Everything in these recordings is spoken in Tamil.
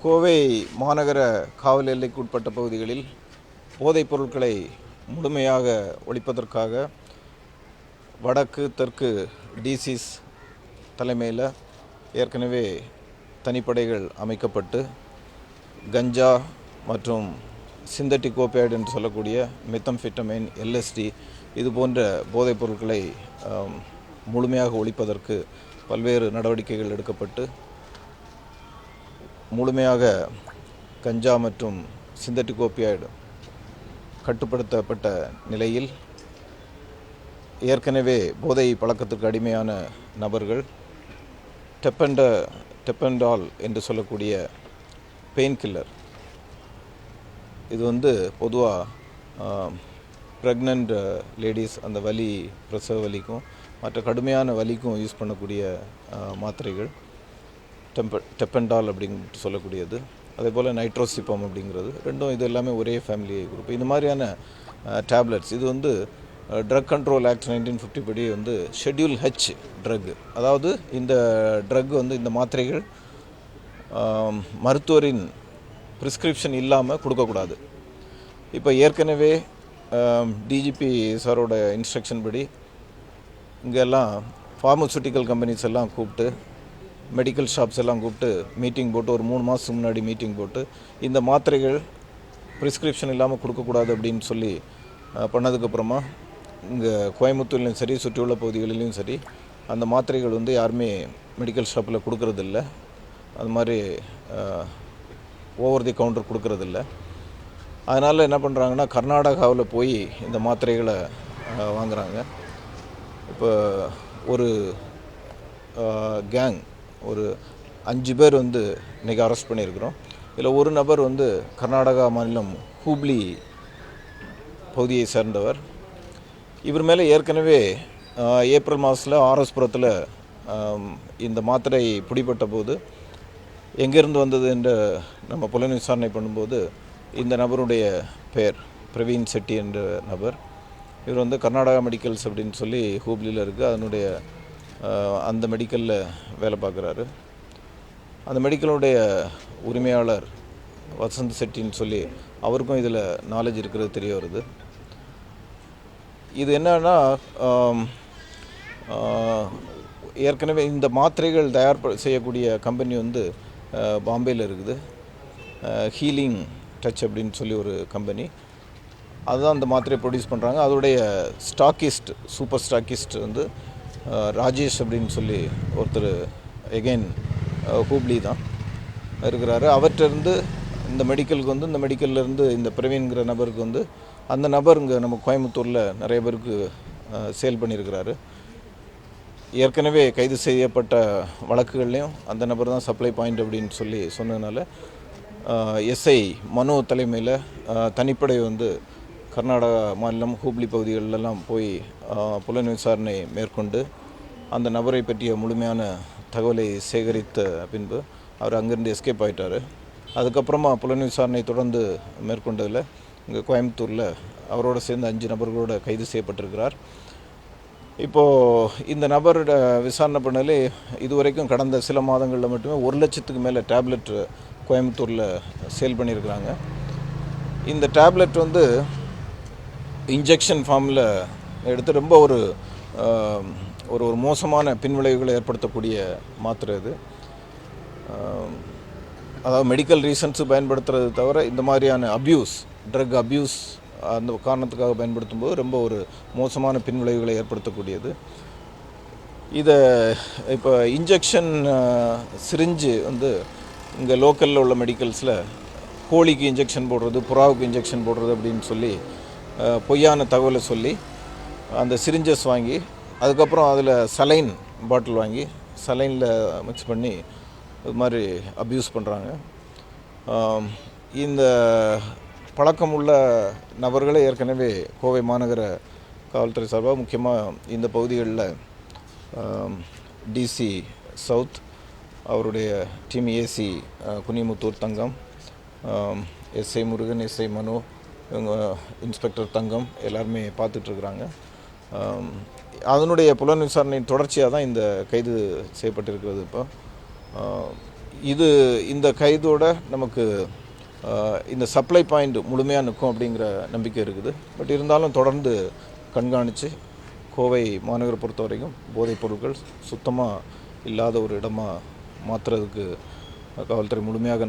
கோவை மாநகர காவல் எல்லைக்குட்பட்ட பகுதிகளில் போதைப் பொருட்களை முழுமையாக ஒழிப்பதற்காக வடக்கு தெற்கு டிசிஸ் தலைமையில் ஏற்கனவே தனிப்படைகள் அமைக்கப்பட்டு கஞ்சா மற்றும் சிந்தட்டிக் ஓபியாய்டு என்று சொல்லக்கூடிய மெத்தம்ஃபெட்டமைன், எல்எஸ்டி இது போன்ற போதைப் பொருட்களை முழுமையாக ஒழிப்பதற்கு பல்வேறு நடவடிக்கைகள் எடுக்கப்பட்டு முழுமையாக கஞ்சா மற்றும் சிந்தட்டிக் ஓபியாய்டு கட்டுப்படுத்தப்பட்ட நிலையில் ஏற்கனவே போதை பழக்கத்திற்கு அடிமையான நபர்கள் டெப்பெண்டால் என்று சொல்லக்கூடிய பெயின் கில்லர், இது பொதுவாக ப்ரெக்னென்ட் லேடிஸ் அந்த வலி, பிரசவ வலிக்கும் மற்ற கடுமையான வலிக்கும் யூஸ் பண்ணக்கூடிய மாத்திரைகள் டெப்பெண்டால் அப்படின்ட்டு சொல்லக்கூடியது. அதே போல் நைட்ரோசிப்பம் அப்படிங்கிறது ரெண்டும், இது எல்லாமே ஒரே ஃபேமிலி குரூப். இந்த மாதிரியான டேப்லெட்ஸ் இது ட்ரக் கண்ட்ரோல் ஆக்ட் 1950 படி ஷெட்யூல் ஹெச் ட்ரக். அதாவது இந்த ட்ரக் இந்த மாத்திரைகள் மருத்துவரின் ப்ரிஸ்கிரிப்ஷன் இல்லாமல் கொடுக்கக்கூடாது. இப்போ ஏற்கனவே டிஜிபி சாரோட இன்ஸ்ட்ரக்ஷன் படி இங்கெல்லாம் ஃபார்மசூட்டிக்கல் கம்பெனிஸ் எல்லாம் கூப்பிட்டு, மெடிக்கல் ஷாப்ஸ் எல்லாம் கூப்பிட்டு மீட்டிங் போட்டு, ஒரு 3 மாதத்துக்கு முன்னாடி மீட்டிங் போட்டு இந்த மாத்திரைகள் ப்ரிஸ்கிரிப்ஷன் இல்லாமல் கொடுக்கக்கூடாது அப்படின்னு சொல்லி பண்ணதுக்கப்புறமா இங்கே கோயம்புத்தூர்லேயும் சரி, சுற்றியுள்ள பகுதிகளிலையும் சரி, அந்த மாத்திரைகள் யாருமே மெடிக்கல் ஷாப்பில் கொடுக்கறதில்ல. அது மாதிரி ஓவர் தி கவுண்டர் கொடுக்கறதில்ல. அதனால் என்ன பண்ணுறாங்கன்னா, கர்நாடகாவில் போய் இந்த மாத்திரைகளை வாங்குகிறாங்க. இப்போ ஒரு கேங், ஒரு 5 பேர் இன்றைக்கி அரெஸ்ட் பண்ணியிருக்கிறோம். இதில் ஒரு நபர் கர்நாடகா மாநிலம் ஹூப்ளி பகுதியை சேர்ந்தவர். இவர் மேலே ஏற்கனவே ஏப்ரல் மாதத்தில் ஆர்எஸ்புரத்தில் இந்த மாத்திரை பிடிபட்ட போது எங்கேருந்து வந்தது என்று நம்ம புலன் விசாரணை பண்ணும்போது இந்த நபருடைய பெயர் பிரவீன் செட்டி என்ற நபர். இவர் கர்நாடகா மெடிக்கல்ஸ் அப்படின்னு சொல்லி ஹூப்ளியில் இருக்குது, அதனுடைய அந்த மெடிக்கலில் வேலை பார்க்குறாரு. அந்த மெடிக்கலுடைய உரிமையாளர் வசந்த் செட்டின்னு சொல்லி அவருக்கும் இதில் நாலேஜ் இருக்கிறது தெரிய வருது. இது என்னன்னா, ஏற்கனவே இந்த மாத்திரைகள் தயார் செய்யக்கூடிய கம்பெனி பாம்பேயில் இருக்குது. ஹீலிங் டச் அப்படின்னு சொல்லி ஒரு கம்பெனி, அதுதான் அந்த மாத்திரையை ப்ரொடியூஸ் பண்ணுறாங்க. அதோடைய ஸ்டாக்கிஸ்ட், சூப்பர் ஸ்டாக்கிஸ்ட் ராஜேஷ் அப்படின்னு சொல்லி ஒருத்தர் எகெயின் ஹூப்ளி தான் இருக்கிறாரு. அவர்கிட்டருந்து இந்த மெடிக்கலுக்கு இந்த மெடிக்கல்லேருந்து இந்த பிரவீன்கிற நபருக்கு அந்த நபர் இங்கே நம்ம கோயம்புத்தூரில் நிறைய பேருக்கு சேல் பண்ணியிருக்கிறாரு. ஏற்கனவே கைது செய்யப்பட்ட வழக்குகள்லேயும் அந்த நபர் தான் சப்ளை பாயிண்ட் அப்படின்னு சொல்லி சொன்னதுனால எஸ்ஐ மனோ தலைமையில் தனிப்படை கர்நாடகா மாநிலம் ஹூப்ளி பகுதிகளெல்லாம் போய் புலன் விசாரணை மேற்கொண்டு அந்த நபரை பற்றிய முழுமையான தகவலை சேகரித்த பின்பு அவர் அங்கேருந்து எஸ்கேப் ஆகிட்டார். அதுக்கப்புறமா புலன் விசாரணை தொடர்ந்து மேற்கொண்டதில் இங்கே கோயம்புத்தூரில் அவரோட சேர்ந்து 5 நபர்களோட கைது செய்யப்பட்டிருக்கிறார். இப்போது இந்த நபரோட விசாரணை பண்ணலே இதுவரைக்கும் கடந்த சில மாதங்களில் மட்டுமே 1 லட்சத்துக்கு மேலே டேப்லெட் கோயம்புத்தூரில் சேல் பண்ணியிருக்கிறாங்க. இந்த டேப்லெட் இன்ஜெக்ஷன் ஃபார்மில் எடுத்து ரொம்ப ஒரு ஒரு மோசமான பின்விளைவுகளை ஏற்படுத்தக்கூடிய மாத்திரை இது. அதாவது மெடிக்கல் ரீசன்ஸு பயன்படுத்துறது தவிர இந்த மாதிரியான ட்ரக் அப்யூஸ் அந்த காரணத்துக்காக பயன்படுத்தும்போது ரொம்ப ஒரு மோசமான பின்விளைவுகளை ஏற்படுத்தக்கூடியது. இதை இப்போ இன்ஜெக்ஷன் சிரிஞ்சு இங்கே லோக்கலில் உள்ள மெடிக்கல்ஸில் கோழிக்கு இன்ஜெக்ஷன் போடுறது, புறாவுக்கு இன்ஜெக்ஷன் போடுறது அப்படின்னு சொல்லி பொய்யான தகவலை சொல்லி அந்த சிரிஞ்சஸ் வாங்கி, அதுக்கப்புறம் அதில் சலைன் பாட்டில் வாங்கி சலைனில் மிக்ஸ் பண்ணி இது மாதிரி அப்யூஸ் பண்ணுறாங்க. இந்த பழக்கம் உள்ள நபர்களை ஏற்கனவே கோவை மாநகர காவல்துறை சார்பாக முக்கியமாக இந்த பகுதிகளில் டிசி சவுத் அவருடைய டீம் ஏசி குனிமுத்தூர் தங்கம், எஸ்ஐ முருகன், எஸ்ஐ மனோ, இவங்க இன்ஸ்பெக்டர் தங்கம் எல்லாருமே பார்த்துட்ருக்குறாங்க. அதனுடைய புலன் விசாரணையின் தொடர்ச்சியாக தான் இந்த கைது செய்யப்பட்டிருக்கிறது. இப்போ இந்த கைதோட நமக்கு இந்த சப்ளை பாயிண்ட் முழுமையாக நிற்கும் அப்படிங்கிற நம்பிக்கை இருக்குது. பட் இருந்தாலும் தொடர்ந்து கண்காணித்து கோவை மாநகரை பொறுத்த வரைக்கும் போதைப் பொருட்கள் சுத்தமாக இல்லாத ஒரு இடமாக மாற்றுறதுக்கு காவல்துறை முழுமையாக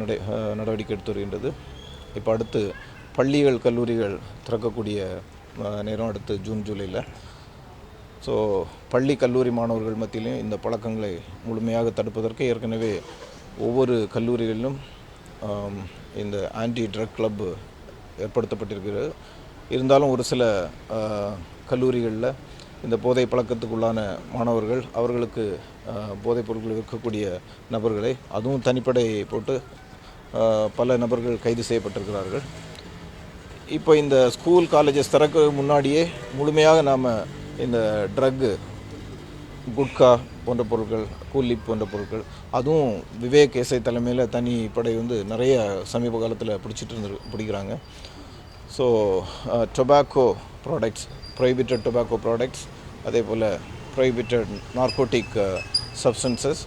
நடவடிக்கை எடுத்து வருகின்றது. இப்போ அடுத்து பள்ளிகள் கல்லூரிகள் திறக்கக்கூடிய நேரம் அடுத்து ஜூன் ஜூலையில். ஸோ பள்ளி கல்லூரி மாணவர்கள் மத்தியிலையும் இந்த பழக்கங்களை முழுமையாக தடுப்பதற்கு ஏற்கனவே ஒவ்வொரு கல்லூரிகளிலும் இந்த ஆன்டி ட்ரக் கிளப் ஏற்படுத்தப்பட்டிருக்கிறது. இருந்தாலும் ஒரு சில கல்லூரிகளில் இந்த போதை பழக்கத்துக்குள்ளான மாணவர்கள் அவர்களுக்கு போதைப் பொருட்கள் விற்கக்கூடிய நபர்களை அதுவும் தனிப்படை போட்டு பல நபர்கள் கைது செய்யப்பட்டிருக்கிறார்கள். இப்போ இந்த ஸ்கூல் காலேஜஸ் திறக்க முன்னாடியே முழுமையாக நாம் இந்த ட்ரக்கு, குட்கா போன்ற பொருட்கள், கூலிப் போன்ற பொருட்கள், அதுவும் விவேக் எஸ்ஐ தலைமையில் தனிப்படை நிறைய சமீப காலத்தில் பிடிக்கிறாங்க. So tobacco products, prohibited tobacco products, அதே போல் ப்ரோஹிபிட்டட் நார்கோட்டிக் சப்ஸ்டன்சஸ்,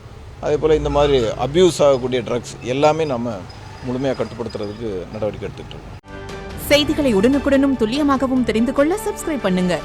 அதே போல் இந்த மாதிரி அப்யூஸ் ஆகக்கூடிய ட்ரக்ஸ் எல்லாமே நம்ம முழுமையாக கட்டுப்படுத்துறதுக்கு நடவடிக்கை எடுத்துக்கிட்டு இருக்கோம். செய்திகளை உடனுக்குடனும் துல்லியமாகவும் தெரிந்து கொள்ள சப்ஸ்கிரைப் பண்ணுங்க.